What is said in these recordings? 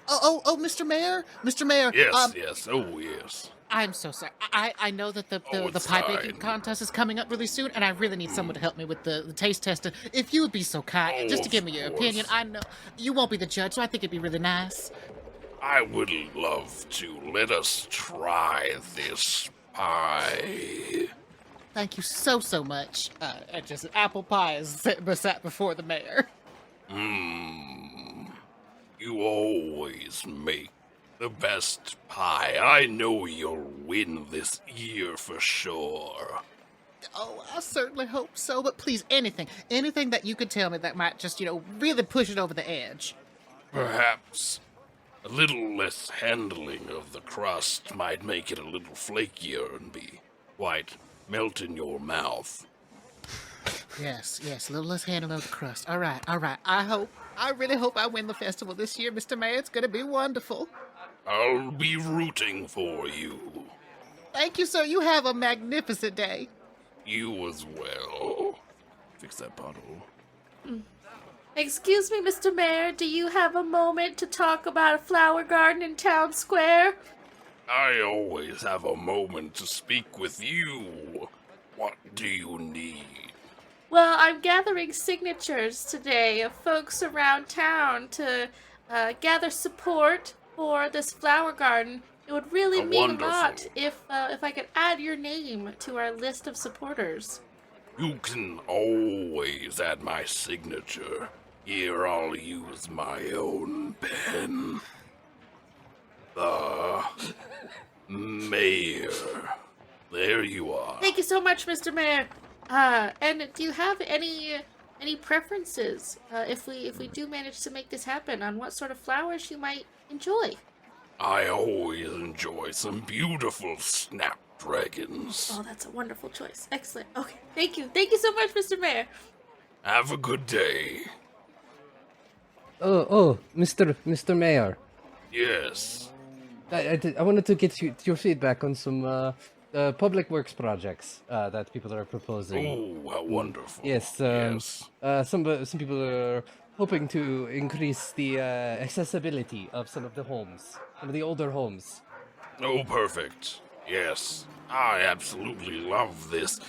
Mr. Mayor? Mr. Mayor, Yes, oh yes. I'm so sorry. I know that the It's pie fine. baking contest is coming up really soon, and I really need someone to help me with the taste tester. If you would be so kind, just to Of give me your opinion. course. I know you won't be the judge, so I think it'd be really nice. I would love to. Let us try this pie. Thank you so much. And just an apple pie is sat before the mayor. You always make the best pie. I know you'll win this year for sure. Oh, I certainly hope so. But please, anything that you could tell me that might just, really push it over the edge. Perhaps a little less handling of the crust might make it a little flakier and be quite melt in your mouth. Yes, a little less handling of the crust. All right. I really hope I win the festival this year, Mr. Mayor. It's gonna be wonderful. I'll be rooting for you. Thank you, sir. You have a magnificent day. You as well. Fix that bottle. Excuse me, Mr. Mayor, do you have a moment to talk about a flower garden in town square? I always have a moment to speak with you. What do you need? Well, I'm gathering signatures today of folks around town to gather support for this flower garden. It would really mean a lot if I could add your name to our list of supporters. You can always add my signature. Here, I'll use my own pen. The mayor. There you are. Thank you so much, Mr. Mayor. And do you have any preferences if we do manage to make this happen on what sort of flowers you might enjoy? I always enjoy some beautiful snapdragons. Oh, that's a wonderful choice. Excellent. Okay, thank you. Thank you so much, Mr. Mayor. Have a good day. Mr. Mayor. Yes. I wanted to get your feedback on some public works projects that people are proposing. Oh, how wonderful. Yes. Some people are hoping to increase the accessibility of some of the homes, some of the older homes. Oh, perfect. Yes, I absolutely love this.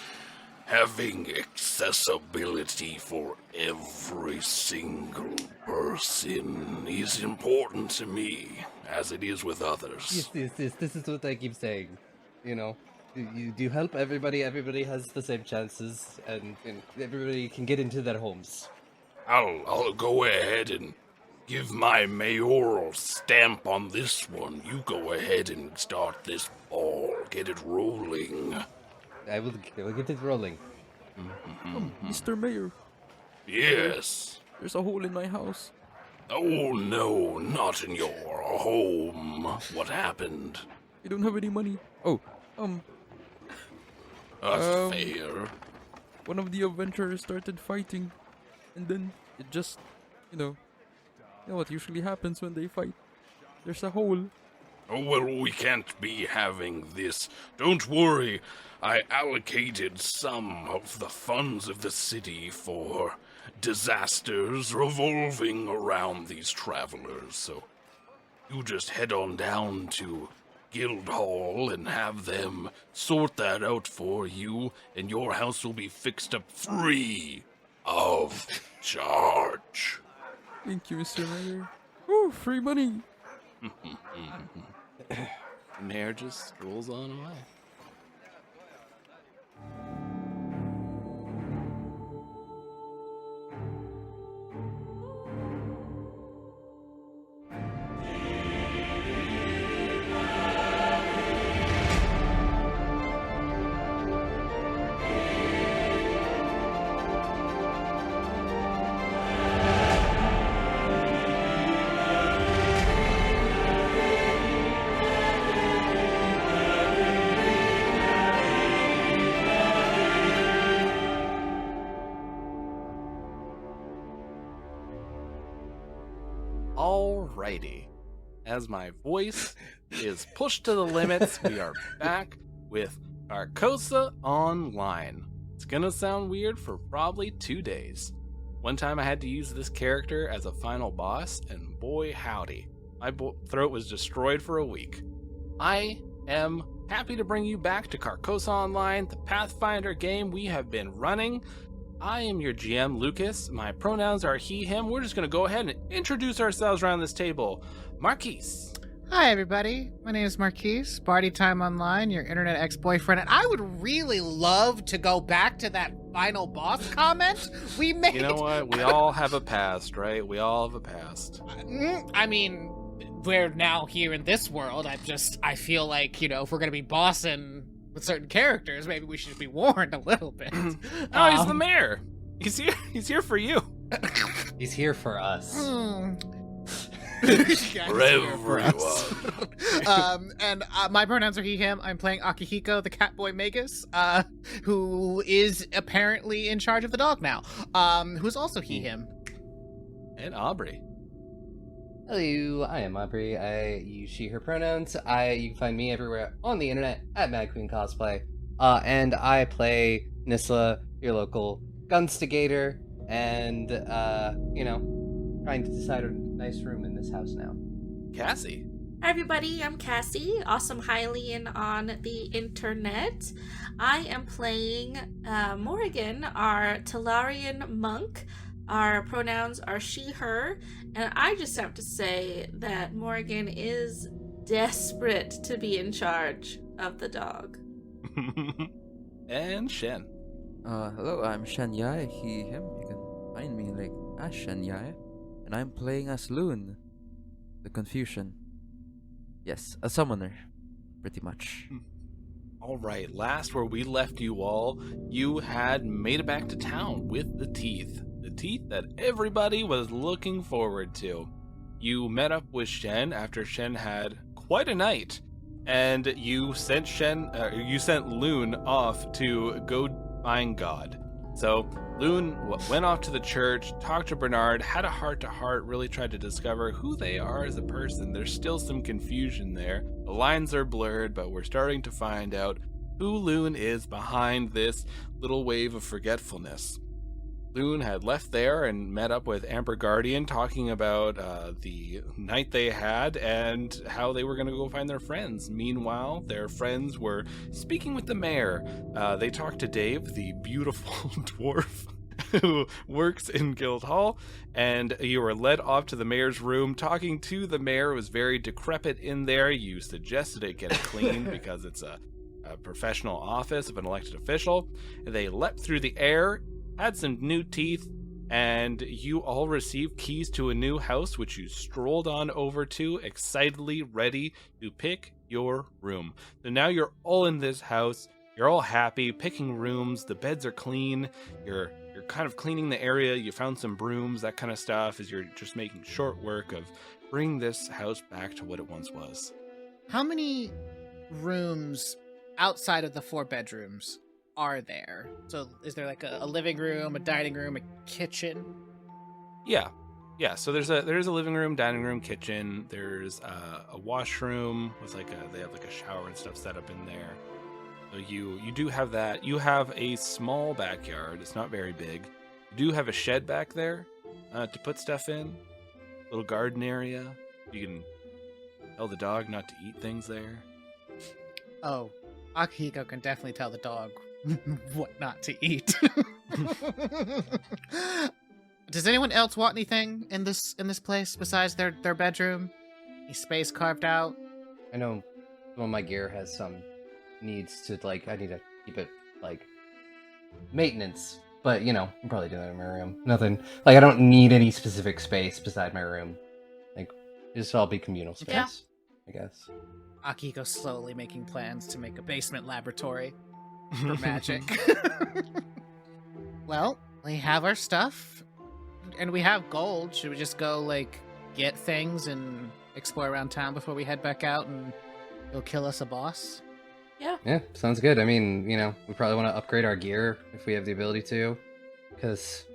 Having accessibility for every single person is important to me, as it is with others. Yes. This is what I keep saying. You help everybody. Everybody has the same chances, and everybody can get into their homes. I'll go ahead and give my mayoral stamp on this one. You go ahead and start this ball. Get it rolling. I will get it rolling. Mr. Mayor, Yes. there's a hole in my house. Oh no, not in your home. What happened? I don't have any money. Oh, That's fair. one of the adventurers started fighting, and then it just, you know what usually happens when they fight. There's a hole. Oh, well, we can't be having this. Don't worry. I allocated some of the funds of the city for disasters revolving around these travelers, so you just head on down to Guildhall and have them sort that out for you, and your house will be fixed up free of charge. Thank you, Mr. Mayor. Oh, free money. The mayor just rolls on away. Alrighty. As my voice is pushed to the limits, we are back with Carcosa Online. It's gonna sound weird for probably 2 days. One time I had to use this character as a final boss, and boy howdy, My throat was destroyed for a week. I am happy to bring you back to Carcosa Online, the Pathfinder game we have been running. I am your GM, Lucas. My pronouns are he, him. We're just going to go ahead and introduce ourselves around this table. Marquis. Hi, everybody. My name is Marquis, Party Time Online, your internet ex-boyfriend. And I would really love to go back to that final boss comment we made. You know what? We all have a past, right? We all have a past. I mean, we're now here in this world. I feel like, if we're going to be bossing with certain characters, maybe we should be warned a little bit. No, he's the mayor. He's here. He's here for you. He's here for us. For everyone. And my pronouns are he, him. I'm playing Akihiko, the Catboy Magus, who is apparently in charge of the dog now, who's also he, him. And Aubrey. Hello, I am Aubrey. I use she, her pronouns. You can find me everywhere on the internet at Mad Queen Cosplay. And I play Nysla, your local gunstigator, and, trying to decide a nice room in this house now. Cassie. Hi everybody, I'm Cassie, awesome Hylian on the internet. I am playing Morrigan, our Tellarian monk. Our pronouns are she, her, and I just have to say that Morrigan is desperate to be in charge of the dog. And Shen. Hello, I'm Shen, he, him. You can find me like as Shen, and I'm playing as Lune, the Confusion. Yes, a summoner, pretty much. All right, last where we left you all, you had made it back to town with the teeth. The teeth that everybody was looking forward to. You met up with Shen after Shen had quite a night, and you sent Lune off to go find God. So Lune went off to the church, talked to Bernard, had a heart-to-heart, really tried to discover who they are as a person. There's still some confusion there. The lines are blurred, but we're starting to find out who Lune is behind this little wave of forgetfulness. Lune had left there and met up with Amber Guardian, talking about the night they had and how they were going to go find their friends. Meanwhile, their friends were speaking with the mayor. They talked to Dave, the beautiful dwarf who works in Guildhall, and you were led off to the mayor's room. Talking to the mayor, was very decrepit in there. You suggested it get cleaned because it's a professional office of an elected official. They leapt through the air, had some new teeth, and you all received keys to a new house, which you strolled on over to, excitedly ready to pick your room. So now you're all in this house, you're all happy, picking rooms, the beds are clean, you're kind of cleaning the area, you found some brooms, that kind of stuff, as you're just making short work of bringing this house back to what it once was. How many rooms outside of the 4 bedrooms are there? So is there like a living room, a dining room, a kitchen? Yeah. So there's a living room, dining room, kitchen. There's a washroom with they have like a shower and stuff set up in there. So you do have that. You have a small backyard. It's not very big. You do have a shed back there to put stuff in. Little garden area. You can tell the dog not to eat things there. Oh, Akihiko can definitely tell the dog what not to eat. Does anyone else want anything in this place besides their bedroom? Any space carved out? I know some of my gear has some needs to, I need to keep it, maintenance. But, I'm probably doing that in my room. Nothing, I don't need any specific space beside my room. Just all be communal space, Yeah. I guess. Akihiko slowly making plans to make a basement laboratory for magic. Well, we have our stuff, and we have gold. Should we just go, get things and explore around town before we head back out and go kill us a boss? Yeah, sounds good. I mean, we probably want to upgrade our gear if we have the ability to. Because,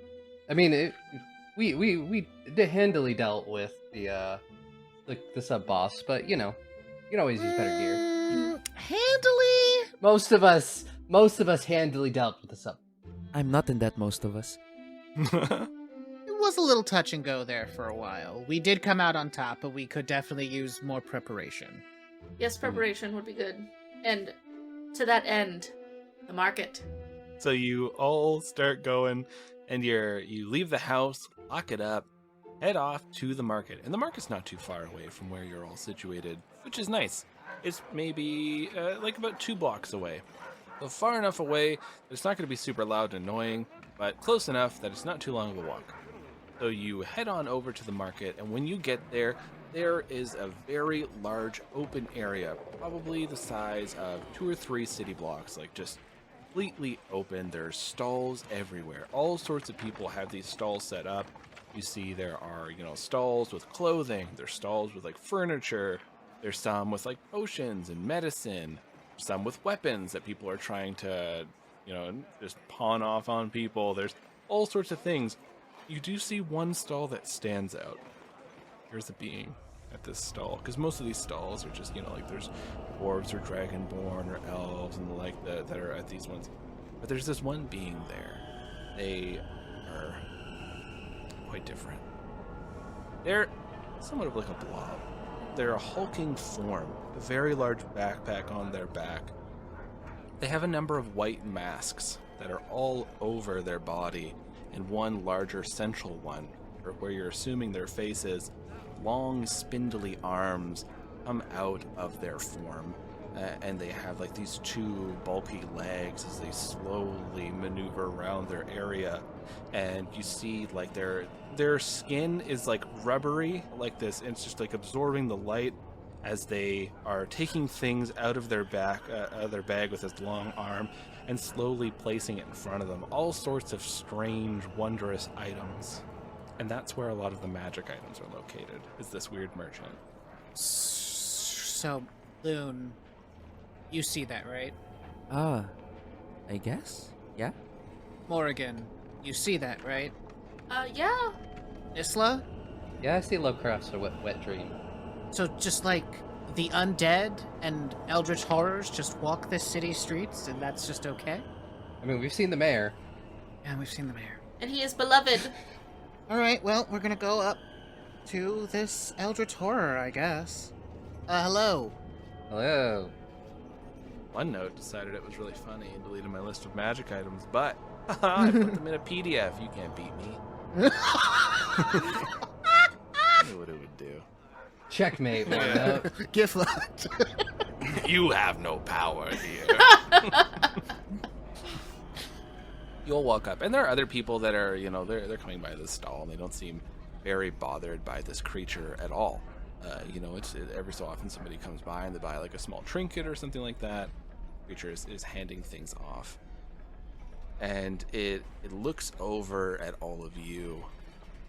we handily dealt with the sub-boss, but, you can always use better gear. Handily? Most of us handily dealt with the sub. I'm not in that most of us. was a little touch and go there for a while. We did come out on top, but we could definitely use more preparation. Yes, preparation would be good. And to that end, the market. So you all start going, and you leave the house, lock it up, head off to the market. And the market's not too far away from where you're all situated, which is nice. It's maybe like about 2 blocks away. So far enough away that it's not going to be super loud and annoying, but close enough that it's not too long of a walk. So you head on over to the market, and when you get there, there is a very large open area, probably the size of 2 or 3 city blocks, like just completely open. There's stalls everywhere. All sorts of people have these stalls set up. You see there are, stalls with clothing. There's stalls with like furniture. There's some with like potions and medicine. Some with weapons that people are trying to, just pawn off on people. There's all sorts of things. You do see one stall that stands out. Here's a being at this stall, because most of these stalls are just, like there's dwarves or dragonborn or elves and the like that are at these ones. But there's this one being there. They are quite different. They're somewhat of like a blob. They're a hulking form, a very large backpack on their back. They have a number of white masks that are all over their body, and one larger central one, where you're assuming their faces. Long, spindly arms come out of their form, and they have like these 2 bulky legs as they slowly maneuver around their area. And you see like their skin is like rubbery, like this, and it's just like absorbing the light as they are taking things out of their bag with this long arm and slowly placing it in front of them. All sorts of strange, wondrous items. And that's where a lot of the magic items are located, is this weird merchant. So, Lune, you see that, right? I guess? Yeah? Morrigan, you see that, right? Yeah. Nysla? Yeah, I see Lovecraft's wet dream. So just like the undead and eldritch horrors just walk the city streets and that's just okay? I mean, we've seen the mayor. Yeah, we've seen the mayor. And he is beloved. Alright, well, we're gonna go up to this eldritch horror, I guess. Hello. Hello. OneNote decided it was really funny and deleted my list of magic items, but I put them in a PDF. You can't beat me. I knew what it would do. Checkmate, OneNote. Gift locked. You have no power here. You'll walk up, and there are other people that are, they're coming by this stall, and they don't seem very bothered by this creature at all. It's every so often somebody comes by and they buy like a small trinket or something like that. The creature is handing things off, and it looks over at all of you.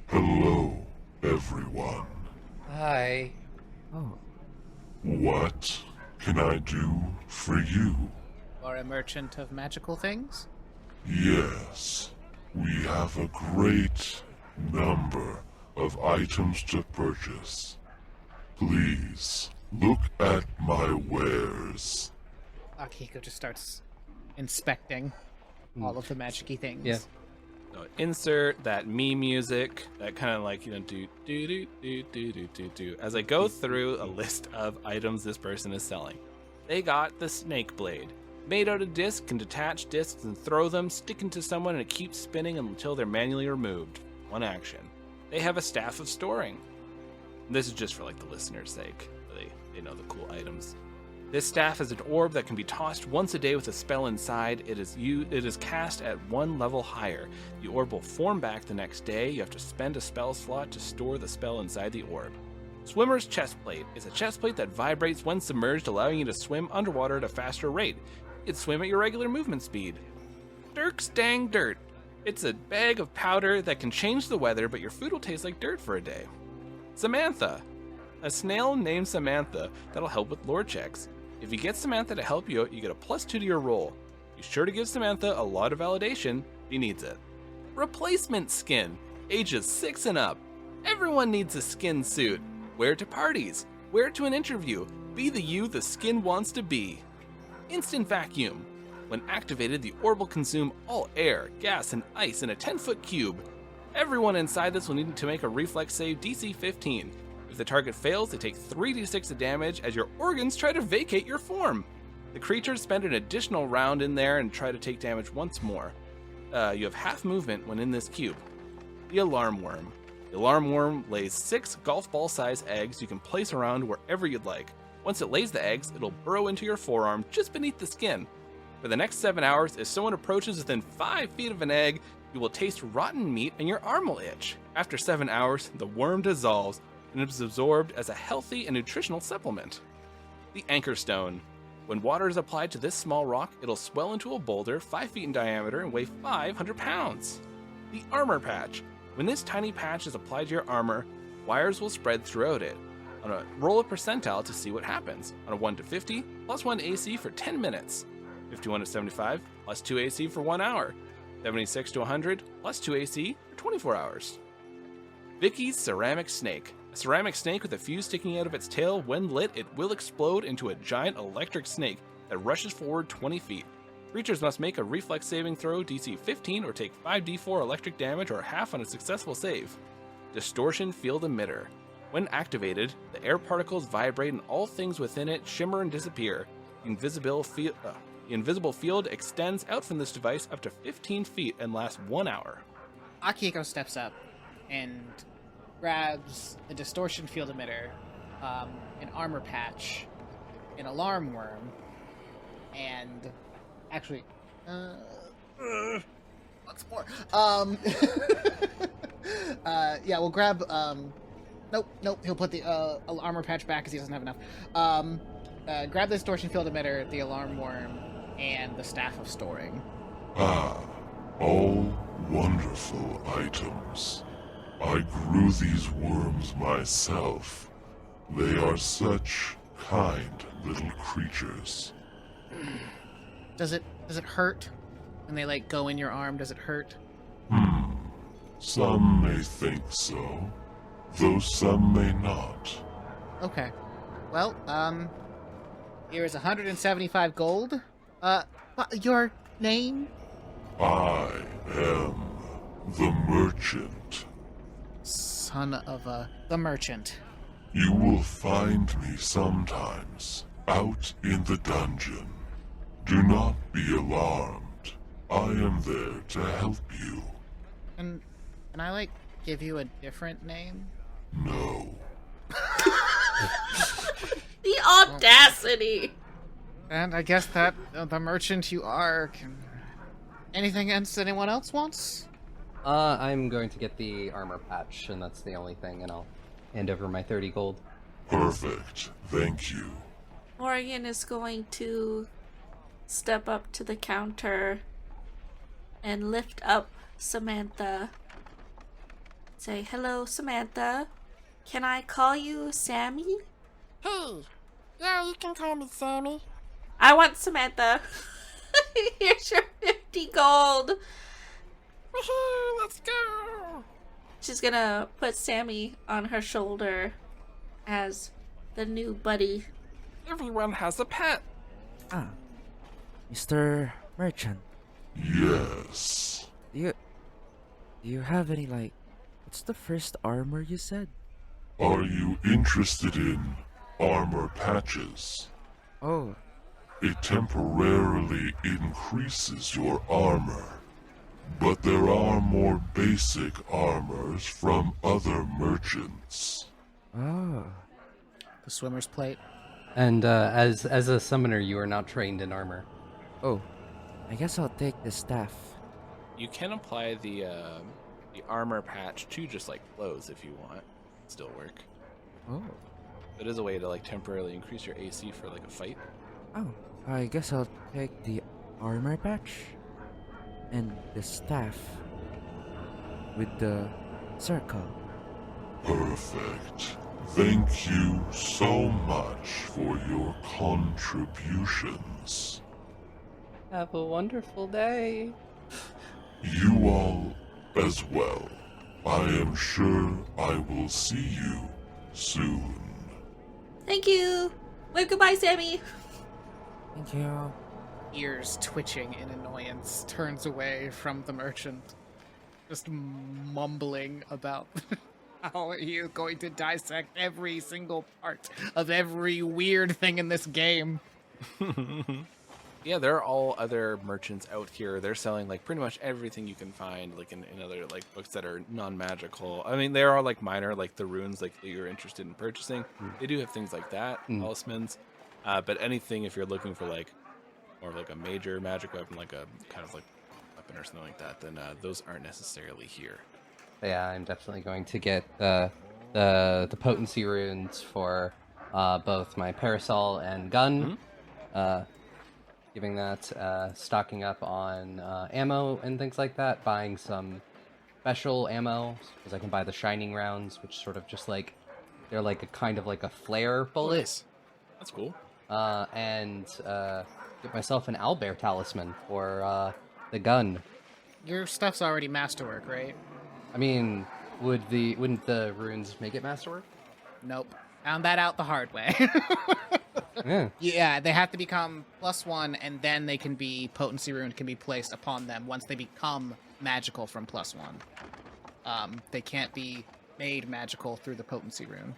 Hello, everyone. Hi. Oh. What can I do for you? Or a merchant of magical things? Yes, we have a great number of items to purchase. Please, look at my wares. Akihiko just starts inspecting all of the magic-y things. Yeah. So insert that me music, that kind of like, do, do, do, do, do, do, do, do. As I go through a list of items this person is selling. They got the snake blade. Made out of discs, can detach discs and throw them, stick into someone, and it keeps spinning until they're manually removed. One action. They have a staff of storing. And this is just for like the listener's sake. They know the cool items. This staff is an orb that can be tossed once a day with a spell inside. It is cast at 1 level higher. The orb will form back the next day. You have to spend a spell slot to store the spell inside the orb. Swimmer's chestplate is a chestplate that vibrates when submerged, allowing you to swim underwater at a faster rate. You can swim at your regular movement speed. Dirk's Dang Dirt. It's a bag of powder that can change the weather, but your food will taste like dirt for a day. Samantha. A snail named Samantha that'll help with lore checks. If you get Samantha to help you out, you get a +2 to your roll. Be sure to give Samantha a lot of validation. She needs it. Replacement skin. Ages 6 and up. Everyone needs a skin suit. Wear it to parties. Wear it to an interview. Be the you the skin wants to be. Instant vacuum. When activated, the orb will consume all air, gas, and ice in a 10-foot cube. Everyone inside this will need to make a reflex save DC 15. If the target fails, they take 3d6 of damage as your organs try to vacate your form. The creatures spend an additional round in there and try to take damage once more. You have half movement when in this cube. The Alarm Worm. The Alarm Worm lays 6 golf ball size eggs you can place around wherever you'd like. Once it lays the eggs, it'll burrow into your forearm just beneath the skin. For the next 7 hours, if someone approaches within 5 feet of an egg, you will taste rotten meat and your arm will itch. After 7 hours, the worm dissolves and is absorbed as a healthy and nutritional supplement. The Anchor Stone. When water is applied to this small rock, it'll swell into a boulder 5 feet in diameter and weigh 500 pounds. The Armor Patch. When this tiny patch is applied to your armor, wires will spread throughout it. Roll a percentile to see what happens. On a 1 to 50, plus 1 AC for 10 minutes. 51 to 75, plus 2 AC for 1 hour. 76 to 100, plus 2 AC for 24 hours. Vicky's Ceramic Snake. A ceramic snake with a fuse sticking out of its tail. When lit, it will explode into a giant electric snake that rushes forward 20 feet. Creatures must make a reflex saving throw DC 15 or take 5d4 electric damage or half on a successful save. Distortion Field Emitter. When activated, the air particles vibrate and all things within it shimmer and disappear. The invisible field extends out from this device up to 15 feet and lasts 1 hour. Akihiko steps up and grabs a distortion field emitter, an armor patch, an alarm worm, and actually, what's more? Yeah, we'll grab. Nope. He'll put the armor patch back because he doesn't have enough. Grab the distortion field emitter, the alarm worm, and the staff of storing. Ah, all wonderful items. I grew these worms myself. They are such kind little creatures. Does it hurt when they go in your arm? Does it hurt? Some may think so, though some may not. Okay. Well, here is 175 gold. Your name? I am the merchant. Son of the merchant. You will find me sometimes out in the dungeon. Do not be alarmed. I am there to help you. Can I, give you a different name? No. The audacity! And I guess that the merchant you are can... Anything else anyone else wants? I'm going to get the armor patch, and that's the only thing, and I'll hand over my 30 gold. Perfect. Thank you. Morrigan is going to step up to the counter and lift up Samantha. Say, "Hello, Samantha. Can I call you Sammy?" Hey, yeah, you can call me Sammy. I want Samantha. Here's your 50 gold. Woohoo, let's go. She's gonna put Sammy on her shoulder as the new buddy. Everyone has a pet. Ah, Mr. Merchant, Yes. do you have any, what's the first armor you said? Are you interested in armor patches? Oh, It temporarily increases your armor. But there are more basic armors from other merchants. oh. The swimmer's plate. And as a summoner, you are not trained in armor. Oh, I guess I'll take the staff. You can apply the armor patch to just clothes if you want. Still work. Oh. It is a way to temporarily increase your AC for a fight. Oh, I guess I'll take the armor patch and the staff with the circle. Perfect. Thank you so much for your contributions. Have a wonderful day. You all as well. I am sure I will see you soon. Thank you. Wave goodbye, Sammy. Thank you. Ears twitching in annoyance, turns away from the merchant. just mumbling about how are you going to dissect every single part of every weird thing in this game. Yeah, there are all other merchants out here. They're selling like pretty much everything you can find, like in other like books that are non-magical. I mean, there are like minor, like the runes, like that you're interested in purchasing. They do have things like that, talismans. But anything if you're looking for like more of like a major magic weapon, like a kind of like weapon or something like that, then those aren't necessarily here. Yeah, I'm definitely going to get the potency runes for both my parasol and gun. Giving that, stocking up on ammo and things like that, buying some special ammo, because I can buy the shining rounds, which sort of just like, they're like a kind of like a flare bullet. Nice. That's cool. And get myself an owlbear talisman for the gun. Your stuff's already masterwork, right? I mean, wouldn't the runes make it masterwork? Nope. Found that out the hard way. Yeah. Yeah, they have to become +1, and then they can be potency rune can be placed upon them once they become magical from +1. They can't be made magical through the potency rune.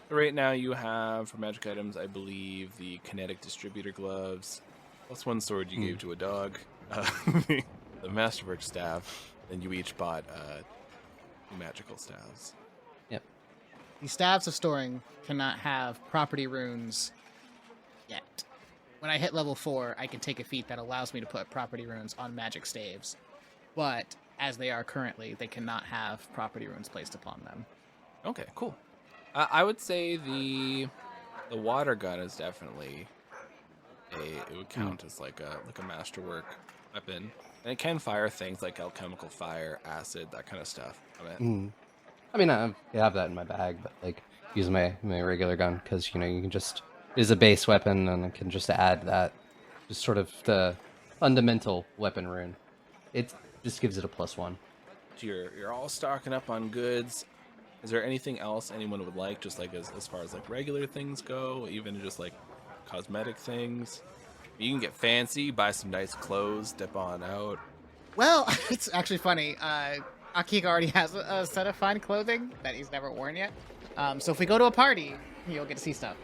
Right now you have, for magic items, I believe, the kinetic distributor gloves, +1 sword you gave to a dog, the masterwork staff, and you each bought 2 magical staves. Yep. The staves of storing cannot have property runes yet. When I hit level 4, I can take a feat that allows me to put property runes on magic staves. But as they are currently, they cannot have property runes placed upon them. Okay, cool. I would say the water gun is definitely it would count as like a masterwork weapon, and it can fire things like alchemical fire, acid, that kind of stuff. I mean, I have that in my bag, but like using my regular gun, because you can just, it is a base weapon, and I can just add that, just sort of the fundamental weapon rune. It just gives it a +1. So you're all stocking up on goods. Is there anything else anyone would like, just like as far as like regular things go, even just like cosmetic things? You can get fancy, buy some nice clothes, dip on out. Well, it's actually funny. Akihiko already has a set of fine clothing that he's never worn yet. So if we go to a party, you'll get to see stuff.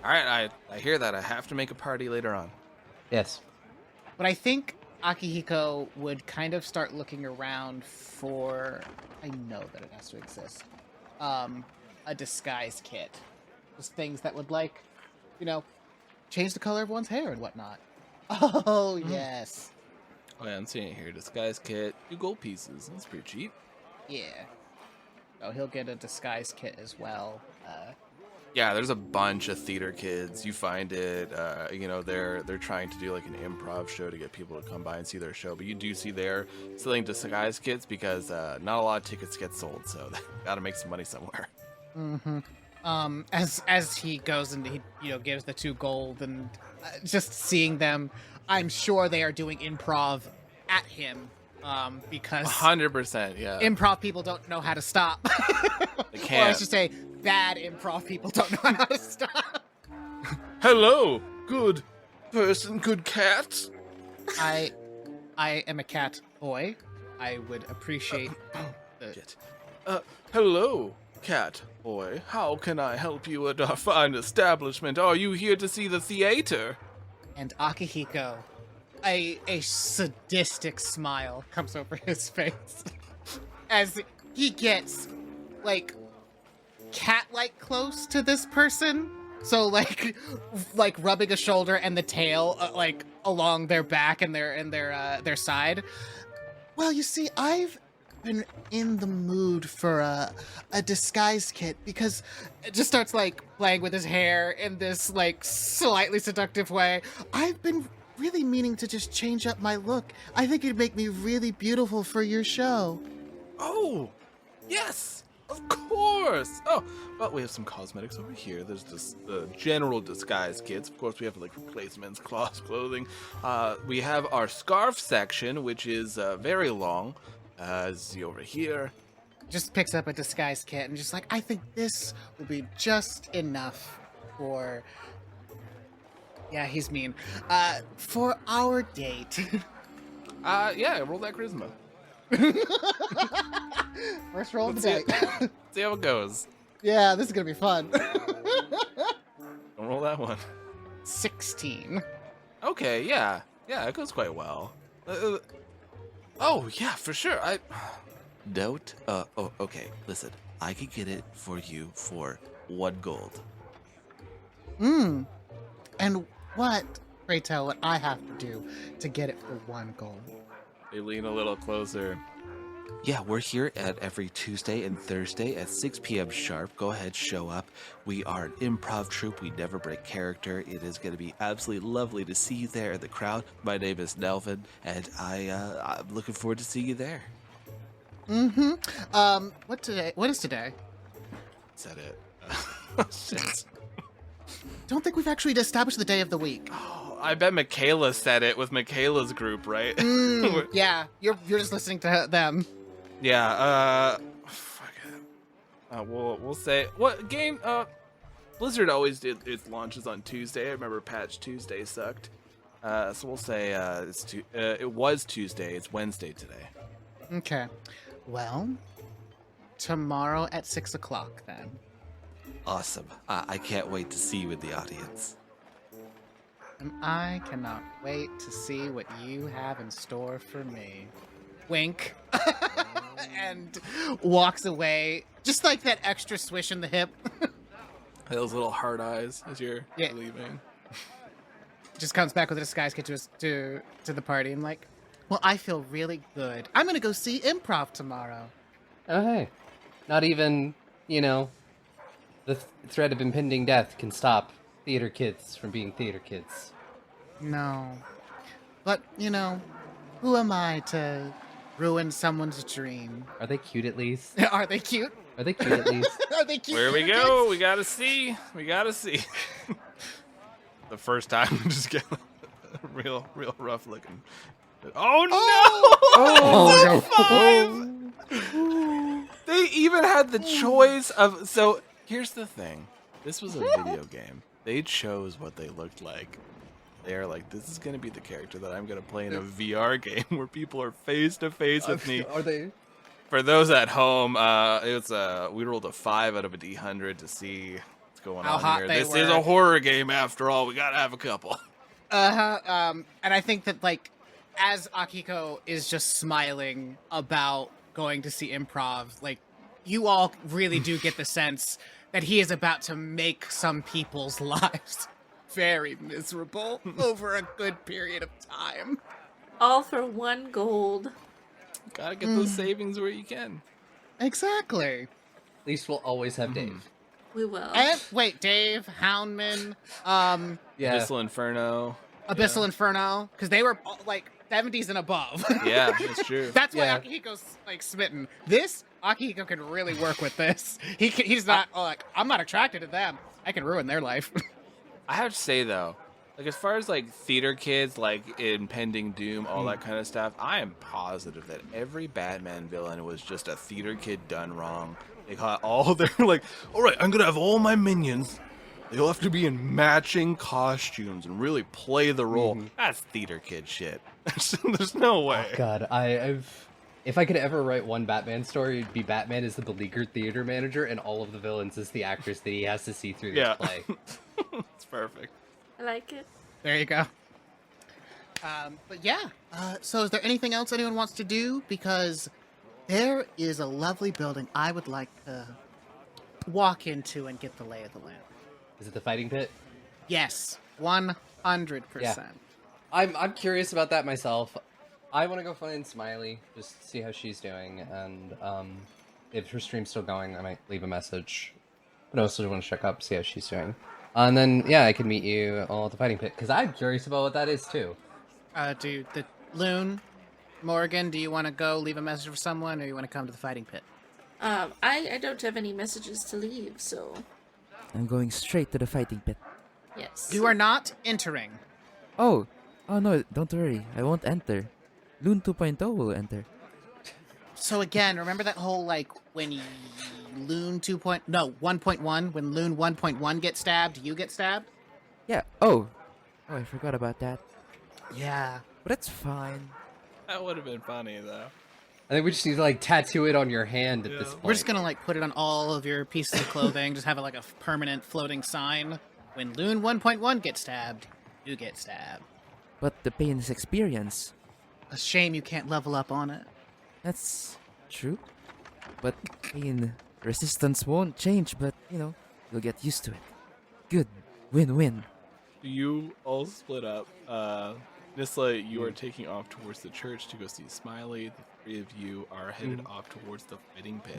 All right, I hear that. I have to make a party later on. Yes. But I think Akihiko would kind of start looking around for, I know that it has to exist, a disguise kit. Just things that would like, change the color of one's hair and whatnot. Oh, yes. Oh yeah, I'm seeing it here. Disguise kit, 2 gold pieces. That's pretty cheap. Yeah. Oh, he'll get a disguise kit as well. Yeah, there's a bunch of theater kids. You find it. They're trying to do like an improv show to get people to come by and see their show. But you do see they're selling disguise kits because not a lot of tickets get sold, so they gotta make some money somewhere. Mm-hmm. As he goes and he gives the 2 gold, and just seeing them, I'm sure they are doing improv at him. Because 100%, yeah. Improv people don't know how to stop. They can't. Or I should say, bad improv people don't know how to stop. Hello, good person, good cat. I am a cat boy. I would appreciate hello, cat boy. How can I help you at our fine establishment? Are you here to see the theater? And Akihiko, a sadistic smile comes over his face as he gets like cat-like close to this person. So like rubbing a shoulder and the tail like along their back and their side. Well, you see, I've been in the mood for a disguise kit, because it just starts like playing with his hair in this like slightly seductive way. I've been really meaning to just change up my look. I think it'd make me really beautiful for your show. Oh, yes, of course. Oh, well, we have some cosmetics over here. There's just the general disguise kits. Of course, we have like replacements, clothing. We have our scarf section, which is very long. See over here. Just picks up a disguise kit and just like, I think this will be just enough for... Yeah, he's mean. For our date. Yeah, roll that charisma. First roll of the Let's day. See how it goes. Yeah, this is gonna be fun. Don't roll that one. 16. Okay, yeah. Yeah, it goes quite well. Oh, yeah, for sure. Note? Okay, listen. I could get it for you for 1 gold. And what, pray tell, what I have to do to get it for 1 gold? They lean a little closer. Yeah, we're here at every Tuesday and Thursday at 6 p.m. sharp. Go ahead, show up. We are an improv troupe. We never break character. It is going to be absolutely lovely to see you there in the crowd. My name is Melvan, and I'm looking forward to seeing you there. What is today? Is that it? Shit. Don't think we've actually established the day of the week. Oh, I bet Michaël said it with Michaela's group, right? Yeah, you're just listening to them. Yeah, fuck it. We'll say, what game, Blizzard always did its launches on Tuesday. I remember Patch Tuesday sucked. So we'll say, it was Tuesday, it's Wednesday today. Okay. Well, tomorrow at 6 o'clock then. Awesome. I can't wait to see you in the audience. And I cannot wait to see what you have in store for me. Wink. And walks away, just like that extra swish in the hip. Those little hard eyes as you're Yeah. leaving. Just comes back with a disguise kit to the party and like, well, I feel really good. I'm gonna go see improv tomorrow. Oh, hey. Not even, the threat of impending death can stop theater kids from being theater kids. No. But, who am I to ruin someone's dream? Are they cute at least? Are they cute? Are they cute at least? Are they cute? Where we theater go, kids? we gotta see. The first time, we just get real rough looking. Oh no! Oh, They even had the choice of. So here's the thing: this was a video game. They chose what they looked like. They're like, this is gonna be the character that I'm gonna play in a VR game where people are face to face with me. Are they? For those at home, we rolled a 5 out of a D100 to see what's going How on hot here. they This were. is a horror game after all. We gotta have a couple. And I think that, like, as Akihiko is just smiling about going to see improv, like, you all really do get the sense that he is about to make some people's lives very miserable over a good period of time. All for 1 gold. Gotta get those savings where you can. Exactly. At least we'll always have Dave. We will. And wait, Dave, Houndman, Yeah. Abyssal Inferno. Abyssal Inferno, because they were like 70s and above. Yeah, that's true. That's why Yeah. Akihiko's like smitten. This Akihiko can really work with this. He's not like, I'm not attracted to them. I can ruin their life. I have to say though, like as far as like theater kids, like impending doom, all that kind of stuff, I am positive that every Batman villain was just a theater kid done wrong. They got all their like, all right, I'm gonna have all my minions. They'll have to be in matching costumes and really play the role. That's theater kid shit. There's no way. God, if I could ever write one Batman story, it'd be Batman as the beleaguered theater manager and all of the villains as the actors that he has to see through this Yeah. play. It's perfect. I like it. There you go. But yeah, so is there anything else anyone wants to do? Because there is a lovely building I would like to walk into and get the lay of the land. Is it the fighting pit? Yes, 100%. I'm curious about that myself. I want to go find Smiley, just see how she's doing, and if her stream's still going, I might leave a message. But I also want to check up, see how she's doing. And then, yeah, I can meet you all at the fighting pit, because I'm curious about what that is, too. Do the Lune, Morrigan, do you want to go leave a message for someone, or you want to come to the fighting pit? I don't have any messages to leave, so I'm going straight to the fighting pit. yes. You are not entering. Oh no, don't worry. I won't enter. Lune 2.0 will enter. So again, remember that whole, like, when Lune 1.1, when Lune 1.1 gets stabbed, you get stabbed? Yeah. Oh, I forgot about that. Yeah. But that's fine. That would have been funny though. I think we just need to like tattoo it on your hand at this point. We're just gonna like put it on all of your pieces of clothing, just have it like a permanent floating sign. When Lune 1.1 gets stabbed, you get stabbed. But the pain is experience. A shame you can't level up on it. That's true. But pain resistance won't change, but you'll get used to it. Good. Win-win. You all split up. Nysla, you are taking off towards the church to go see Smiley. The three of you are headed off towards the fighting pit.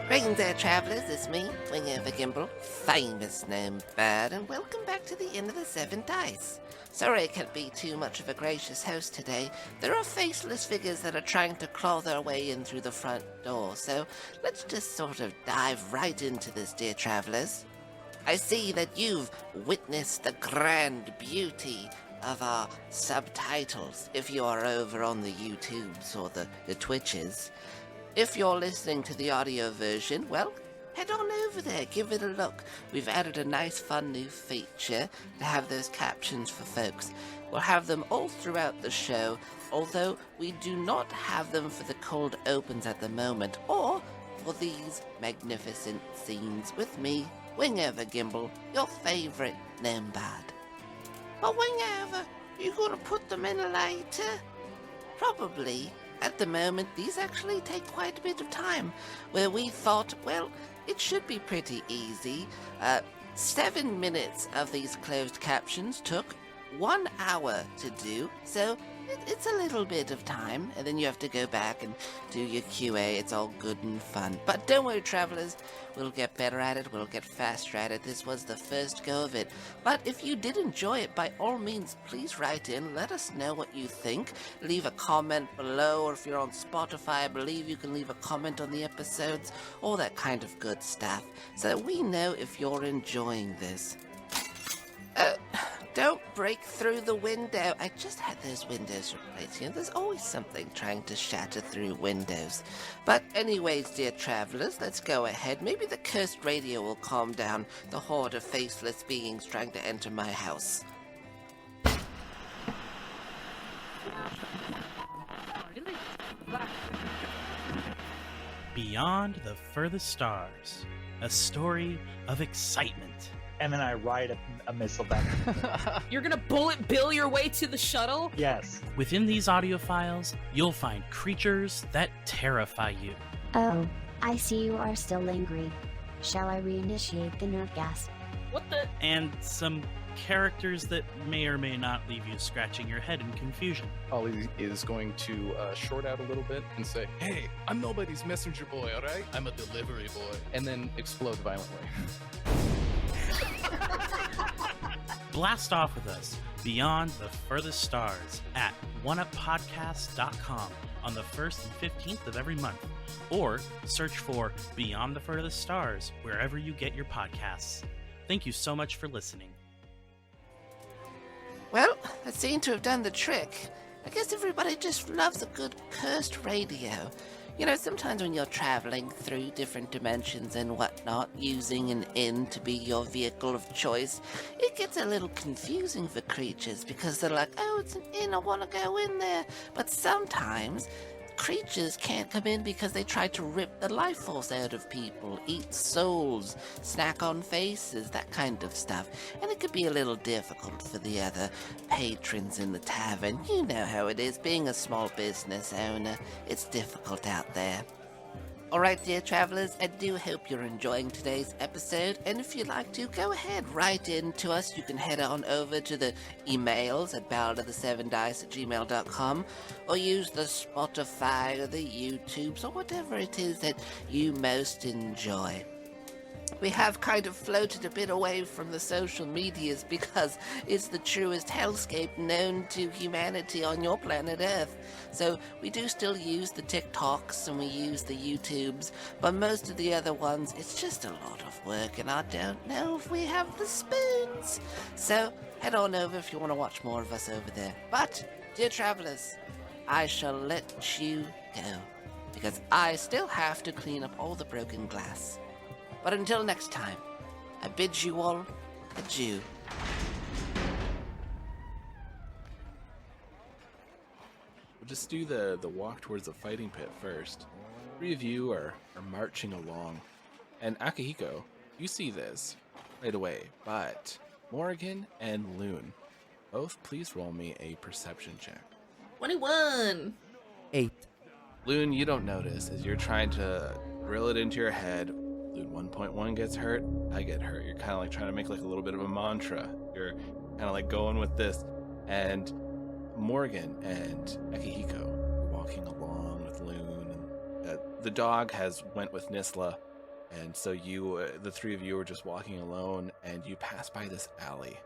Greetings there, travellers. It's me, Wingover, famous gnome bard, and welcome back to the Inn of the Seven Dice. Sorry I can't be too much of a gracious host today. There are faceless figures that are trying to claw their way in through the front door, so let's just sort of dive right into this, dear travellers. I see that you've witnessed the grand beauty of our subtitles, if you are over on the YouTubes or the Twitches. If you're listening to the audio version, well, head on over there, give it a look. We've added a nice fun new feature to have those captions for folks. We'll have them all throughout the show, although we do not have them for the cold opens at the moment, or for these magnificent scenes with me, Wingover, your favourite gnome bard. But Wingover, you gonna put them in later? Probably. At the moment, these actually take quite a bit of time, where we thought, well, it should be pretty easy. 7 minutes of these closed captions took 1 hour to do, so it's a little bit of time, and then you have to go back and do your QA. It's all good and fun. But don't worry, travelers, we'll get better at it, we'll get faster at it. This was the first go of it. But if you did enjoy it, by all means, please write in, let us know what you think. Leave a comment below, or if you're on Spotify, I believe you can leave a comment on the episodes, all that kind of good stuff, so that we know if you're enjoying this. Don't break through the window. I just had those windows replaced. There's always something trying to shatter through windows. But anyways, dear travelers, let's go ahead. Maybe the cursed radio will calm down the horde of faceless beings trying to enter my house. Beyond the Furthest Stars, a story of excitement. And then I ride a missile back. You're gonna bullet bill your way to the shuttle? Yes. Within these audio files, you'll find creatures that terrify you. Oh, I see you are still angry. Shall I reinitiate the nerve gas? What the? And some characters that may or may not leave you scratching your head in confusion. Ollie is going to short out a little bit and say, "Hey, I'm nobody's messenger boy, alright? I'm a delivery boy." And then explode violently. Blast off with us beyond the furthest stars at oneuppodcast.com on the 1st and 15th of every month, or search for Beyond the Furthest Stars wherever you get your podcasts. Thank you so much for listening. Well, that seemed to have done the trick. I guess everybody just loves a good cursed radio. Sometimes when you're traveling through different dimensions and whatnot, using an inn to be your vehicle of choice, it gets a little confusing for creatures because they're like, oh, it's an inn, I want to go in there. But sometimes creatures can't come in because they try to rip the life force out of people, eat souls, snack on faces, that kind of stuff. And it could be a little difficult for the other patrons in the tavern. You know how it is, being a small business owner. It's difficult out there. Alright, dear travelers, I do hope you're enjoying today's episode, and if you'd like to, go ahead, write in to us. You can head on over to the emails at balladofthesevendice@gmail.com, or use the Spotify or the YouTubes, or whatever it is that you most enjoy. We have kind of floated a bit away from the social medias because it's the truest hellscape known to humanity on your planet Earth. So we do still use the TikToks and we use the YouTubes, but most of the other ones, it's just a lot of work and I don't know if we have the spoons. So head on over if you want to watch more of us over there. But, dear travelers, I shall let you go because I still have to clean up all the broken glass. But until next time, I bid you all adieu. We'll just do the walk towards the fighting pit first. 3 of you are marching along. And Akihiko, you see this right away, but Morrigan and Lune, both please roll me a perception check. 21. 8. Lune, you don't notice as you're trying to drill it into your head. Lune 1.1 gets hurt, I get hurt. You're kind of like trying to make like a little bit of a mantra. You're kind of like going with this. And Morrigan and Akihiko are walking along with Lune. And the dog has went with Nysla. And so you, the 3 of you are just walking alone, and you pass by this alley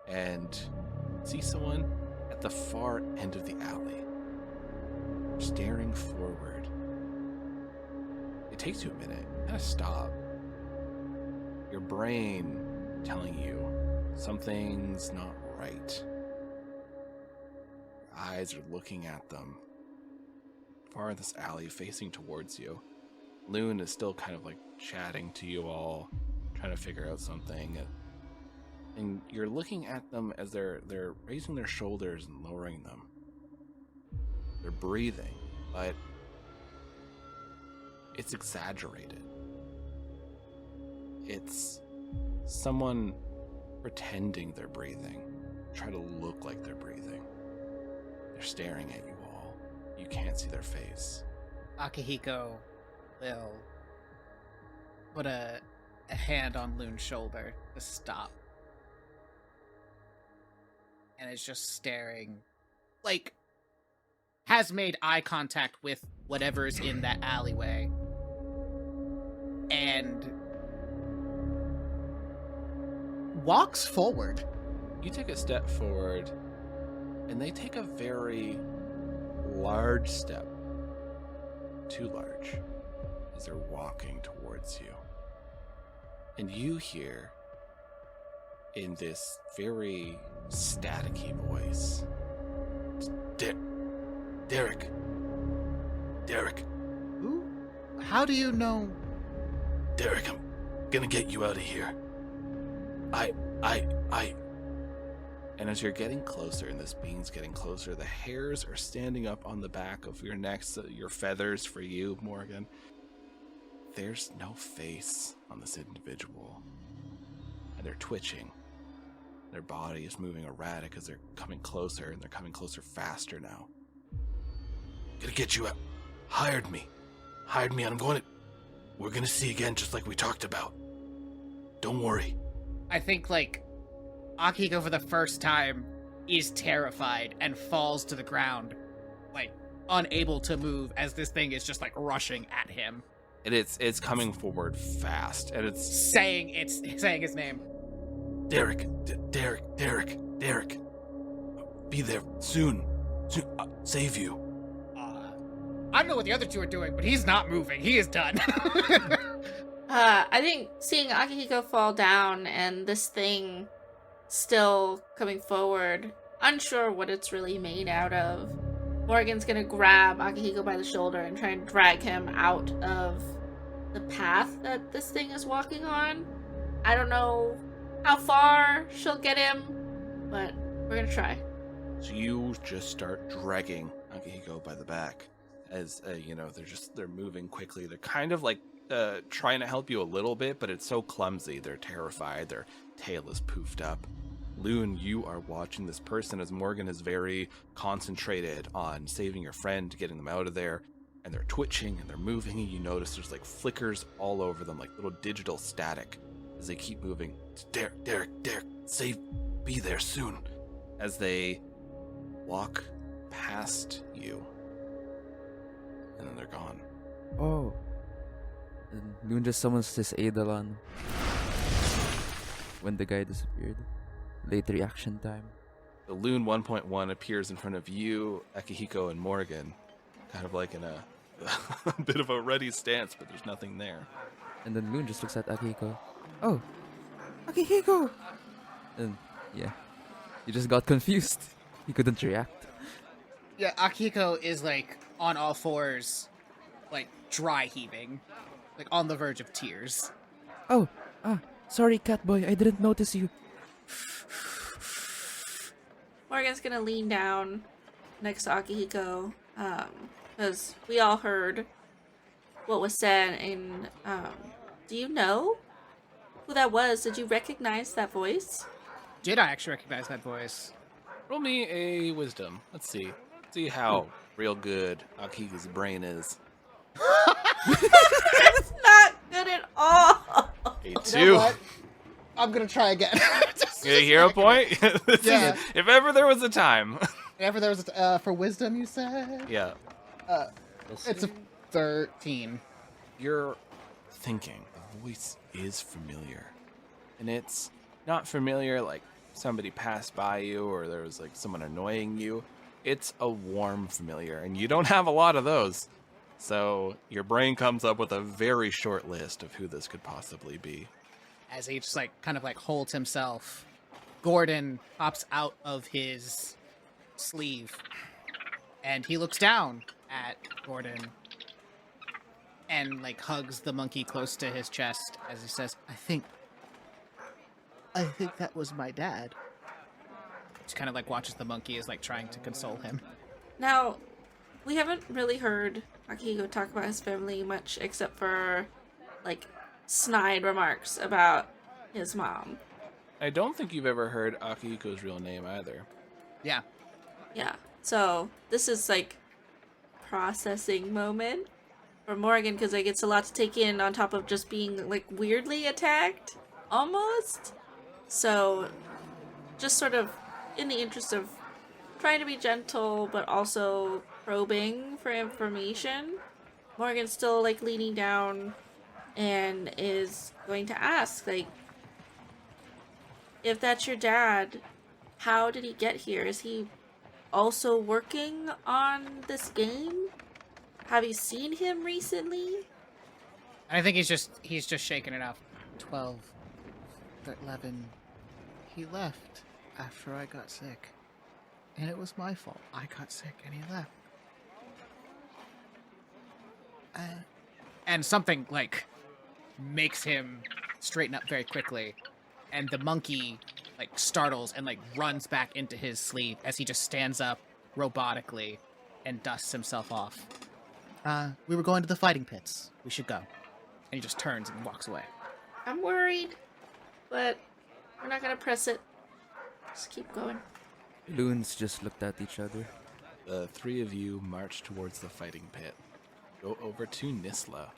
and see someone at the far end of the alley staring forward. It takes you a minute. You gotta stop. Your brain telling you something's not right. Your eyes are looking at them. Far in this alley facing towards you. Lune is still kind of like chatting to you all, trying to figure out something. And you're looking at them as they're raising their shoulders and lowering them. They're breathing, but it's exaggerated. It's someone pretending they're breathing, try to look like they're breathing. They're staring at you all. You can't see their face. Akihiko will put a hand on Lune's shoulder to stop. And is just staring, like, has made eye contact with whatever's in that alleyway. And walks forward. You take a step forward, and they take a very large step. Too large. As they're walking towards you. And you hear, in this very staticky voice, Derrick. Derrick. Who? How do you know? Derrick, I'm gonna get you out of here. And as you're getting closer, and this being's getting closer, the hairs are standing up on the back of your neck, so your feathers for you, Morrigan. There's no face on this individual. And they're twitching. Their body is moving erratic as they're coming closer, and they're coming closer faster now. Gonna get you out. Hired me, and we're gonna see again just like we talked about. Don't worry. I think, like, Akihiko for the first time is terrified and falls to the ground, like, unable to move as this thing is just, like, rushing at him. And it's coming forward fast, and it's saying his name. Derrick. Be there soon. Save you. I don't know what the other 2 are doing, but he's not moving. He is done. I think seeing Akihiko fall down and this thing still coming forward, unsure what it's really made out of, Morrigan's gonna grab Akihiko by the shoulder and try and drag him out of the path that this thing is walking on. I don't know how far she'll get him, but we're gonna try. So you just start dragging Akihiko by the back as, they're moving quickly. They're kind of like trying to help you a little bit, but it's so clumsy. They're terrified. Their tail is poofed up. Lune, you are watching this person as Morrigan is very concentrated on saving your friend, getting them out of there, and they're twitching and they're moving, and you notice there's like flickers all over them, like little digital static as they keep moving. Derrick, be there soon. As they walk past you, and then they're gone. Oh. And Lune just summons his Eidolon when the guy disappeared. Late reaction time. The Lune 1.1 appears in front of you, Akihiko, and Morrigan, kind of like in a bit of a ready stance, but there's nothing there. And then Lune just looks at Akihiko. Oh, Akihiko! And yeah, he just got confused. He couldn't react. Yeah, Akihiko is like on all fours, like dry heaving, like on the verge of tears. Oh, sorry, Catboy. I didn't notice you. Morgan's gonna lean down next to Akihiko, because we all heard what was said, and, do you know who that was? Did you recognize that voice? Did I actually recognize that voice? Roll me a wisdom. Let's see. See how real good Akihiko's brain is. It's not good at all. A You know 2. what? I'm gonna try again. Get a hero point? Yeah. If ever there was a time. Whenever there was for wisdom, you said? Yeah. It's a 13. You're thinking the voice is familiar. And it's not familiar like somebody passed by you or there was like someone annoying you. It's a warm familiar, and you don't have a lot of those. So your brain comes up with a very short list of who this could possibly be. As he just like kind of like holds himself, Gordon pops out of his sleeve, and he looks down at Gordon and like hugs the monkey close to his chest as he says, I think that was my dad. Just kind of like watches the monkey as like trying to console him. Now, we haven't really heard Akihiko talk about his family much, except for like snide remarks about his mom. I don't think you've ever heard Akihiko's real name either. Yeah. Yeah. So this is like processing moment for Morrigan, because like it's a lot to take in on top of just being like weirdly attacked, almost. So just sort of in the interest of trying to be gentle but also probing for information, Morgan's still like leaning down and is going to ask, like, if that's your dad, how did he get here? Is he also working on this game? Have you seen him recently? I think he's just shaking it off. 12, 11. He left after I got sick. And it was my fault. I got sick and he left. And something, like, makes him straighten up very quickly. And the monkey, like, startles and, like, runs back into his sleeve as he just stands up robotically and dusts himself off. We were going to the fighting pits. We should go. And he just turns and walks away. I'm worried, but we're not gonna press it. Just keep going. Loons just looked at each other. The three of you march towards the fighting pit. Go over to Nysla.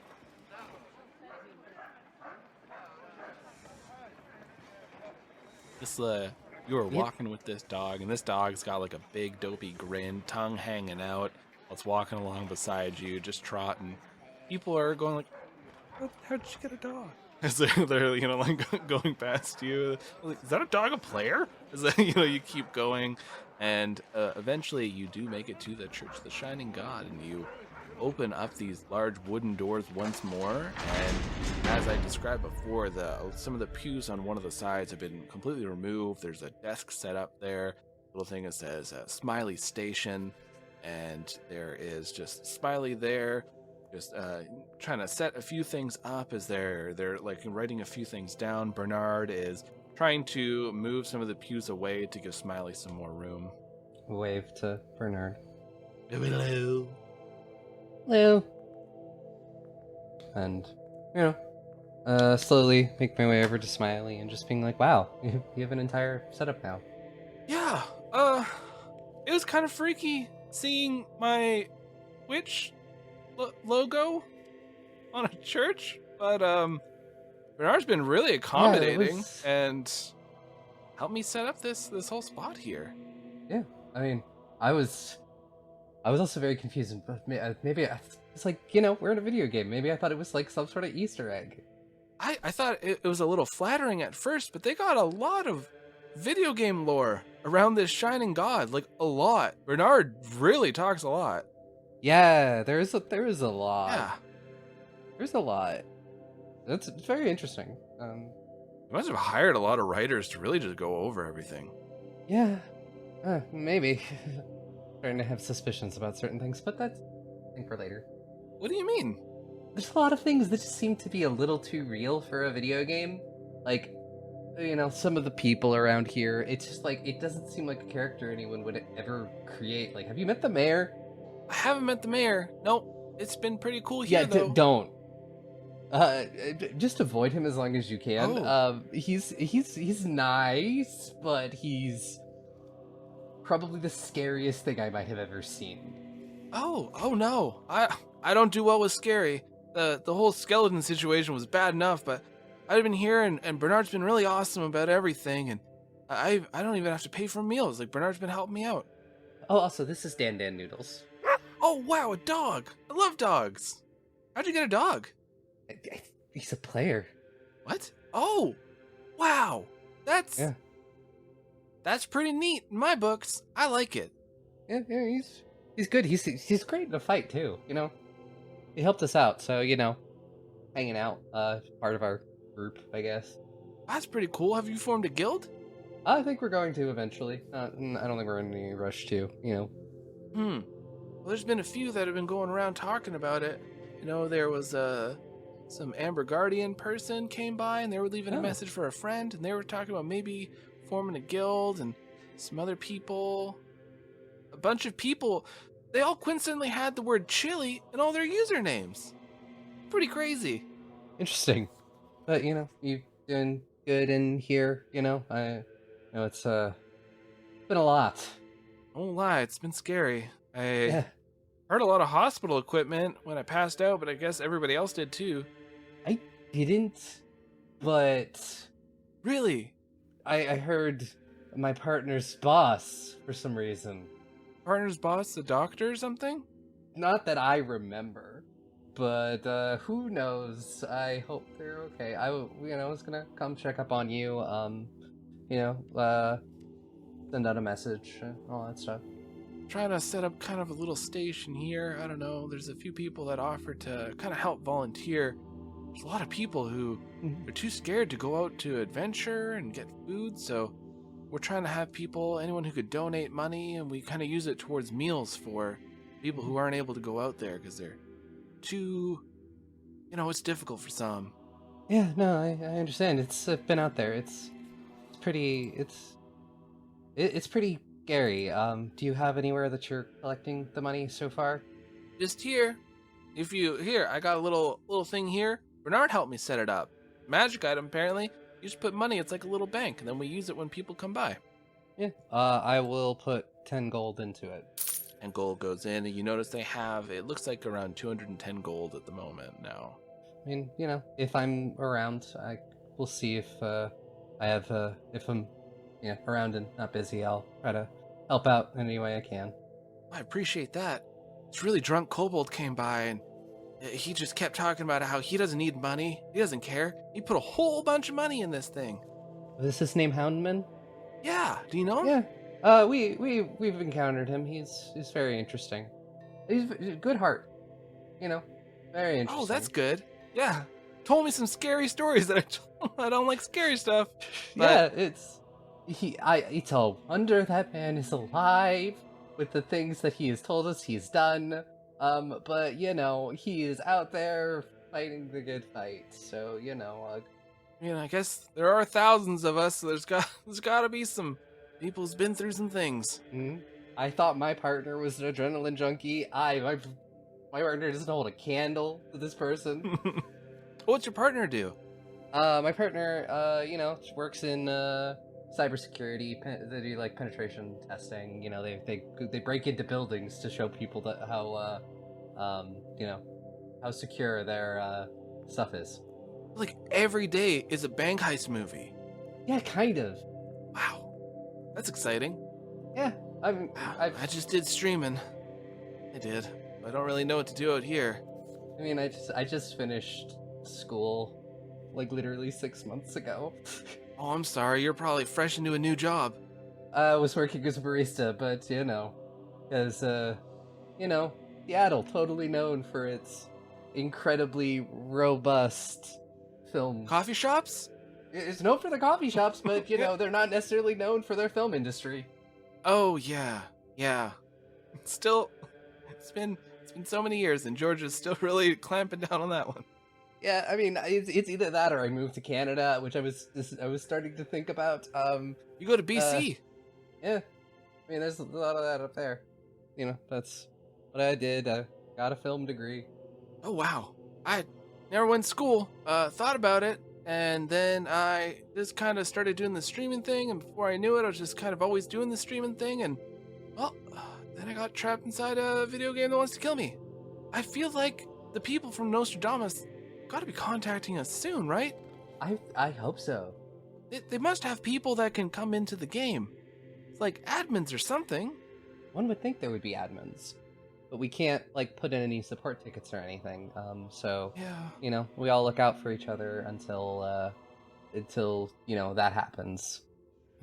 Nysla, you are walking with this dog, and this dog's got like a big dopey grin, tongue hanging out. It's walking along beside you, just trotting. People are going like, how'd you get a dog? As they're you know, like going past you. Like, is that a dog a player? Is that, you know, you keep going, and eventually you do make it to the Church of the Shining God, and you open up these large wooden doors once more. And as I described before, some of the pews on one of the sides have been completely removed. There's a desk set up there, little thing that says Smiley Station, and there is just Smiley there, just trying to set a few things up as they're like writing a few things down. Bernard is trying to move some of the pews away to give Smiley some more room. Wave to Bernard. Hello. Hello. And, you know, slowly make my way over to Smiley and just being like, wow, you have an entire setup now. Yeah, it was kind of freaky seeing my witch logo on a church, but Bernard's been really accommodating and helped me set up this whole spot here. Yeah, I mean, I was also very confused, but maybe it's like, you know, we're in a video game. Maybe I thought it was like some sort of Easter egg. I thought it was a little flattering at first, but they got a lot of video game lore around this shining god, like a lot. Bernard really talks a lot. Yeah, there is a lot. Yeah, there's a lot. It's very interesting. You must have hired a lot of writers to really just go over everything. Yeah, maybe. Starting to have suspicions about certain things, but that's a thing for later. What do you mean? There's a lot of things that just seem to be a little too real for a video game. Like, some of the people around here, it's just like, it doesn't seem like a character anyone would ever create. Like, have you met the mayor? I haven't met the mayor. Nope. It's been pretty cool here, though. Don't. Just avoid him as long as you can. Oh. He's nice, but he's probably the scariest thing I might have ever seen. Oh no. I don't do well with scary. The whole skeleton situation was bad enough, but I've been here and Bernard's been really awesome about everything, and I don't even have to pay for meals. Like, Bernard's been helping me out. Oh, also, this is Dan Noodles. Oh wow, a dog. I love dogs. How'd you get a dog? He's a player. What? Oh, wow. That's pretty neat in my books. I like it. Yeah, he's good. He's great in a fight too. He helped us out, so hanging out, part of our group, I guess. That's pretty cool. Have you formed a guild? I think we're going to eventually. I don't think we're in any rush to. Well, there's been a few that have been going around talking about it. There was some Amber Guardian person came by, and they were leaving a message for a friend, and they were talking about maybe forming a guild, and some other people. A bunch of people. They all coincidentally had the word chili in all their usernames. Pretty crazy. Interesting. But, you doing good in here, I know it's been a lot. I won't lie, it's been scary. I heard a lot of hospital equipment when I passed out, but I guess everybody else did too. I didn't, but... Really? I heard my partner's boss, for some reason. Partner's boss, the doctor or something? Not that I remember, but who knows? I hope they're okay. I was gonna come check up on you, send out a message, all that stuff. Trying to set up kind of a little station here. I don't know. There's a few people that offer to kind of help volunteer. There's a lot of people who are too scared to go out to adventure and get food, so we're trying to have people, anyone who could donate money, and we kind of use it towards meals for people who aren't able to go out there because they're too, it's difficult for some. Yeah, no, I understand. It's been out there. It's pretty scary. Do you have anywhere that you're collecting the money so far? Just here. I got a little thing here. Bernard helped me set it up. Magic item, apparently. You just put money, it's like a little bank, and then we use it when people come by. Yeah. I will put 10 gold into it. And gold goes in, and you notice they have, it looks like around 210 gold at the moment now. I mean, if I'm around, I will see if if I'm around and not busy, I'll try to help out in any way I can. I appreciate that. This really drunk kobold came by, and he just kept talking about how he doesn't need money. He doesn't care. He put a whole bunch of money in this thing. Is his name Houndman? Yeah. Do you know him? Yeah. We've encountered him. He's very interesting. He's a good heart. Very interesting. Oh, that's good. Yeah. Told me some scary stories that I don't like scary stuff. But... Yeah, it's a wonder that man is alive with the things that he has told us he's done. But he is out there fighting the good fight. So I guess there are thousands of us. So there's got to be some people who's been through some things. Mm-hmm. I thought my partner was an adrenaline junkie. My partner doesn't hold a candle to this person. What's your partner do? My partner, works in cybersecurity. They do like penetration testing. They break into buildings to show people that how secure their stuff is. Like every day is a bank heist movie. Yeah, kind of. Wow, that's exciting. Yeah, I just did streaming. I did. I don't really know what to do out here. I mean, I just finished school, like literally 6 months ago. Oh, I'm sorry. You're probably fresh into a new job. I was working as a barista, but because Seattle, totally known for its incredibly robust film. Coffee shops? It's known for the coffee shops, but they're not necessarily known for their film industry. Oh yeah. Still, it's been It's been so many years, and Georgia's still really clamping down on that one. Yeah, I mean, it's either that or I moved to Canada, which I was starting to think about. You go to BC. Yeah, I mean, there's a lot of that up there. You know, that's what I did. I got a film degree. Oh wow! I never went to school. Thought about it, and then I just kind of started doing the streaming thing. And before I knew it, I was just kind of always doing the streaming thing. And well, then I got trapped inside a video game that wants to kill me. I feel like the people from Nostradamus got to be contacting us soon, right? I hope so. They must have people that can come into the game, like admins or something. One would think there would be admins, but we can't like put in any support tickets or anything. So Yeah. you know, we all look out for each other until you know that happens.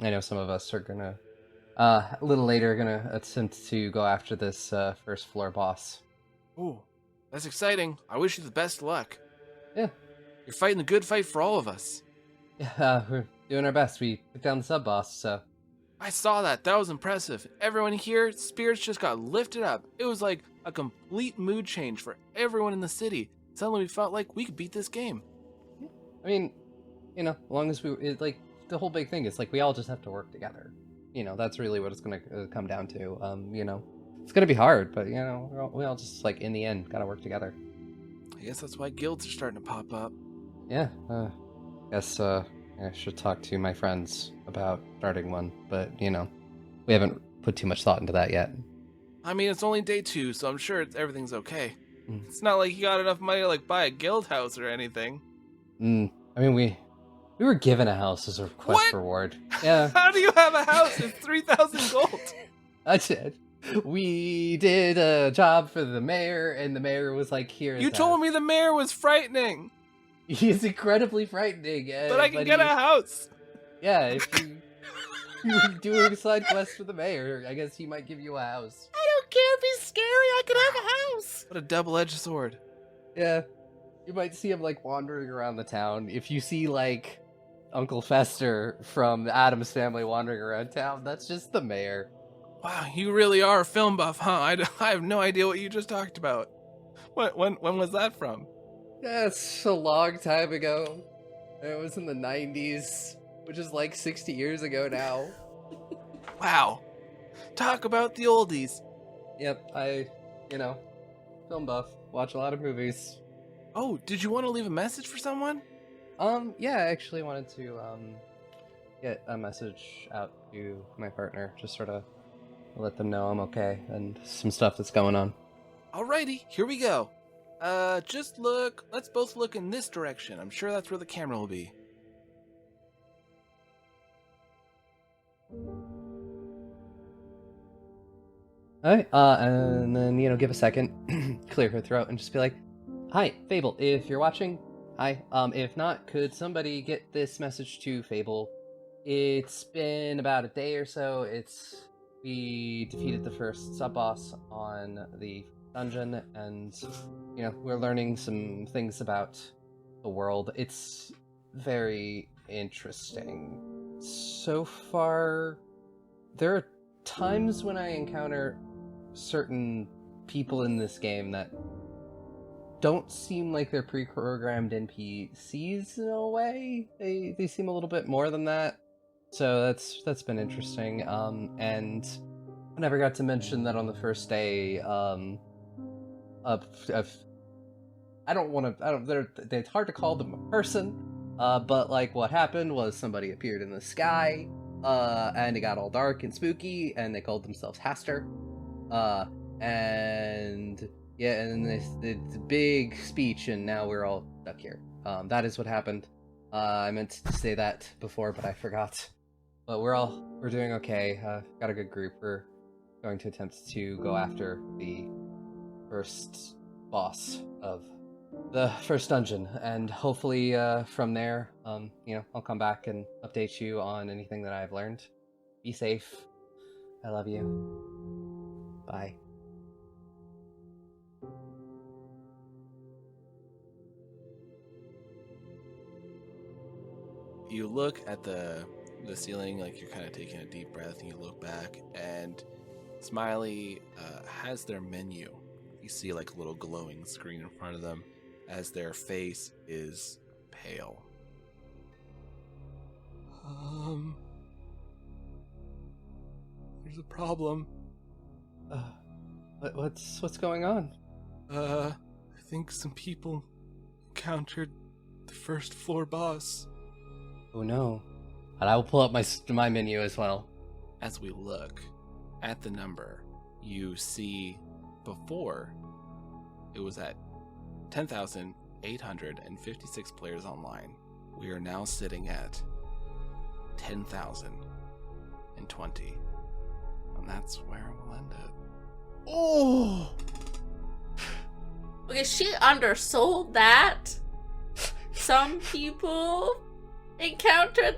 I know some of us are gonna a little later gonna attempt to go after this first floor boss. Ooh, that's exciting. I wish you the best luck. Yeah. You're fighting the good fight for all of us. Yeah, we're doing our best. We took down the sub boss, so. I saw that. That was impressive. Everyone here, spirits just got lifted up. It was like a complete mood change for everyone in the city. Suddenly we felt like we could beat this game. I mean, you know, as long as like, the whole big thing is, like, we all just have to work together. You know, that's really what it's going to come down to. You know, it's going to be hard, but, you know, we all just, like, in the end, got to work together. I guess that's why guilds are starting to pop up. Yeah, guess, I should talk to my friends about starting one, but, you know, we haven't put too much thought into that yet. I mean, it's only day 2, so I'm sure everything's okay. It's not like you got enough money to, like, buy a guild house or anything. I mean, we were given a house as a quest reward. Yeah. How do you have a house? It's 3,000 gold. That's it. We did a job for the mayor, and the mayor was like, "Here." You told me the mayor was frightening. He's incredibly frightening. But I can get a house. Yeah, if you do a side quest for the mayor, I guess he might give you a house. I don't care if he's scary. I could have a house. What a double-edged sword. Yeah, you might see him like wandering around the town. If you see like Uncle Fester from the Addams Family wandering around town, that's just the mayor. Wow, you really are a film buff, huh? I have no idea what you just talked about. When was that from? That's a long time ago. It was in the 90s, which is like 60 years ago now. Wow. Talk about the oldies. Yep, you know, film buff. Watch a lot of movies. Oh, did you want to leave a message for someone? Yeah, I actually wanted to, get a message out to my partner. Just sort of let them know I'm okay and some stuff that's going on. Alrighty, here we go. Let's both look in this direction. I'm sure that's where the camera will be. Alright, and then, you know, give a second, clear her throat, and just be like, "Hi, Fable, if you're watching, hi. If not, could somebody get this message to Fable? It's been about a day or so. We defeated the first sub-boss on the dungeon, and, you know, we're learning some things about the world. It's very interesting. So far, there are times when I encounter certain people in this game that don't seem like they're pre-programmed NPCs in a way. They seem a little bit more than that. So that's been interesting. And I never got to mention that on the first day, it's hard to call them a person, but like what happened was somebody appeared in the sky, and it got all dark and spooky, and they called themselves Haster, and yeah, and they did a big speech, and now we're all stuck here. That is what happened. I meant to say that before, but I forgot. But we're doing okay. Got a good group. We're going to attempt to go after the first boss of the first dungeon, and hopefully from there, you know, I'll come back and update you on anything that I've learned. Be safe. I love you. Bye. You look at the ceiling, like you're kind of taking a deep breath, and you look back, and Smiley has their menu. You see like a little glowing screen in front of them as their face is pale. There's a problem. What's going on? I think some people encountered the first floor boss. Oh no. And I will pull up my menu as well. As we look at the number, you see before it was at 10,856 players online. We are now sitting at 10,020. And that's where we'll end it. Oh! Okay, she undersold that. Some people encountered.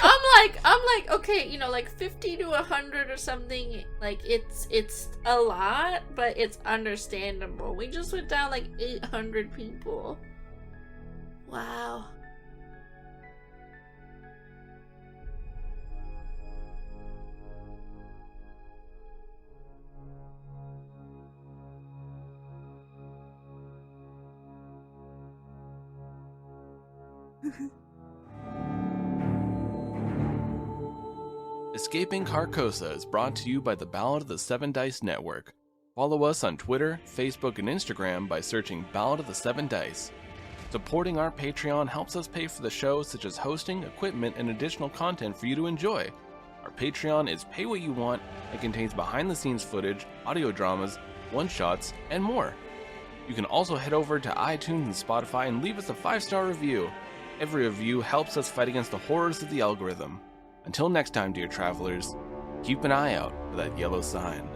I'm like, okay, you know, like 50 to 100 or something. Like it's a lot, but it's understandable. We just went down like 800 people. Wow. Escaping Carcosa is brought to you by the Ballad of the Seven Dice Network. Follow us on Twitter, Facebook, and Instagram by searching Ballad of the Seven Dice. Supporting our Patreon helps us pay for the show, such as hosting, equipment, and additional content for you to enjoy. Our Patreon is pay what you want and contains behind-the-scenes footage, audio dramas, one-shots, and more. You can also head over to iTunes and Spotify and leave us a 5-star review. Every review helps us fight against the horrors of the algorithm. Until next time, dear travelers, keep an eye out for that yellow sign.